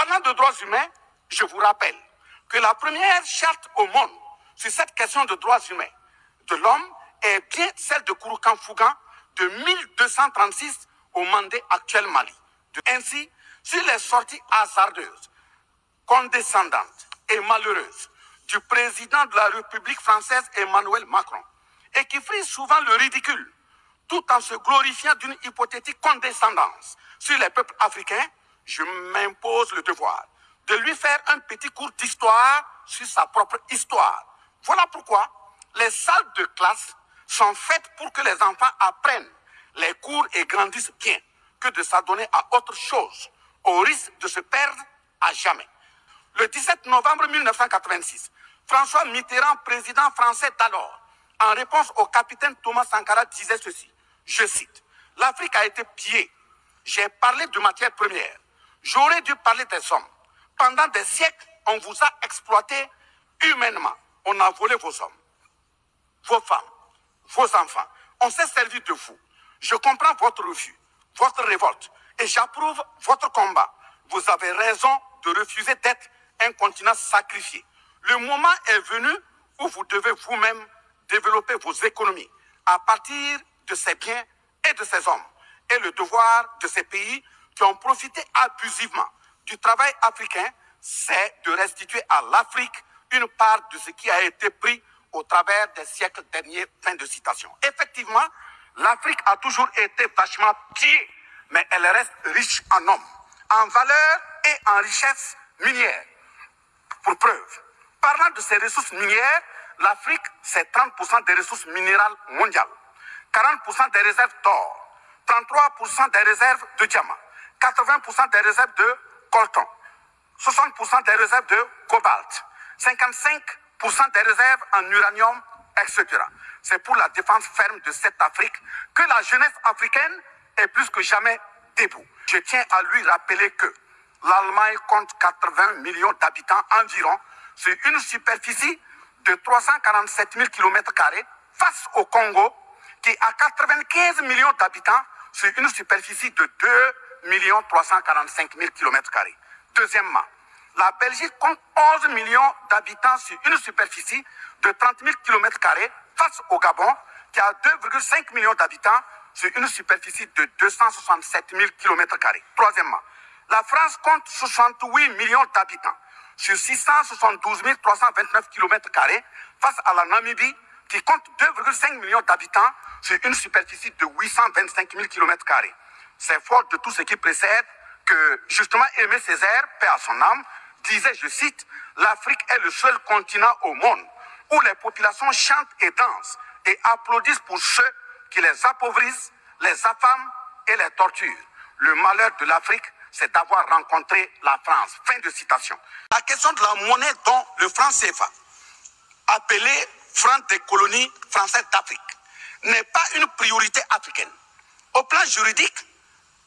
Parlant de droits humains, je vous rappelle que la première charte au monde sur cette question de droits humains de l'homme est bien celle de Kouroukan Fougan de 1236 au Mandé actuel Mali. Ainsi, sur les sorties hasardeuses, condescendantes et malheureuses du président de la République française Emmanuel Macron et qui frise souvent le ridicule tout en se glorifiant d'une hypothétique condescendance sur les peuples africains, je m'impose le devoir de lui faire un petit cours d'histoire sur sa propre histoire. Voilà pourquoi les salles de classe sont faites pour que les enfants apprennent les cours et grandissent bien, que de s'adonner à autre chose, au risque de se perdre à jamais. Le 17 novembre 1986, François Mitterrand, président français d'alors, en réponse au capitaine Thomas Sankara, disait ceci, je cite, « L'Afrique a été pillée. J'ai parlé de matières premières. J'aurais dû parler des hommes. Pendant des siècles, on vous a exploité humainement. On a volé vos hommes, vos femmes, vos enfants. On s'est servi de vous. Je comprends votre refus, votre révolte, et j'approuve votre combat. Vous avez raison de refuser d'être un continent sacrifié. Le moment est venu où vous devez vous-même développer vos économies à partir de ces biens et de ces hommes. Et le devoir de ces pays qui ont profité abusivement du travail africain, c'est de restituer à l'Afrique une part de ce qui a été pris au travers des siècles derniers. Fin de citation. Effectivement, l'Afrique a toujours été vachement pillée, mais elle reste riche en hommes, en valeur et en richesse minière. Pour preuve, parlant de ses ressources minières, l'Afrique, c'est 30% des ressources minérales mondiales, 40% des réserves d'or, 33% des réserves de diamants, 80% des réserves de coltan, 60% des réserves de cobalt, 55% des réserves en uranium, etc. C'est pour la défense ferme de cette Afrique que la jeunesse africaine est plus que jamais debout. Je tiens à lui rappeler que l'Allemagne compte 80 millions d'habitants environ sur une superficie de 347 000 km² face au Congo qui a 95 millions d'habitants sur une superficie de 2 345 000 km². Deuxièmement, la Belgique compte 11 millions d'habitants sur une superficie de 30 000 km² face au Gabon qui a 2,5 millions d'habitants sur une superficie de 267 000 km². Troisièmement, la France compte 68 millions d'habitants sur 672 329 km² face à la Namibie qui compte 2,5 millions d'habitants sur une superficie de 825 000 km². C'est fort de tout ce qui précède que, justement, Aimé Césaire, paix à son âme, disait, je cite, « L'Afrique est le seul continent au monde où les populations chantent et dansent et applaudissent pour ceux qui les appauvrissent, les affament et les torturent. Le malheur de l'Afrique, c'est d'avoir rencontré la France. » Fin de citation. La question de la monnaie dont le franc CFA, appelé franc des colonies françaises d'Afrique, n'est pas une priorité africaine. Au plan juridique,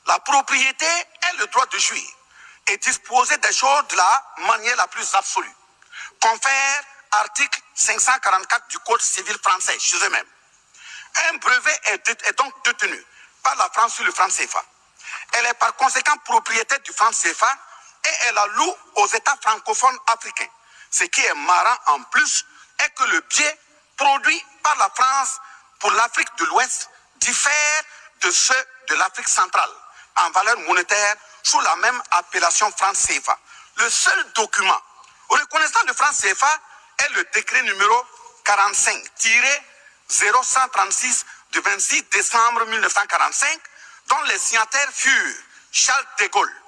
la propriété est le droit de jouir et disposer des choses de la manière la plus absolue. Confère article 544 du Code civil français chez eux-mêmes. Un brevet est donc détenu par la France sur le franc CFA. Elle est par conséquent propriétaire du franc CFA et elle la loue aux États francophones africains. Ce qui est marrant en plus est que le biais produit par la France pour l'Afrique de l'Ouest diffère de ceux de l'Afrique centrale en valeur monétaire sous la même appellation franc CFA. Le seul document reconnaissant le franc CFA est le décret numéro 45-0136 du 26 décembre 1945 dont les signataires furent Charles de Gaulle,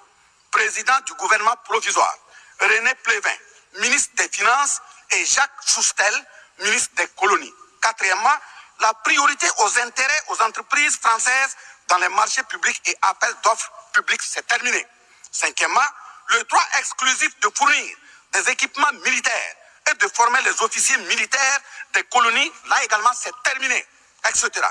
président du gouvernement provisoire, René Pleven, ministre des Finances, et Jacques Soustel, ministre des Colonies. Quatrièmement, la priorité aux intérêts aux entreprises françaises dans les marchés publics et appels d'offres publics, c'est terminé. Cinquièmement, le droit exclusif de fournir des équipements militaires et de former les officiers militaires des colonies, là également c'est terminé, etc.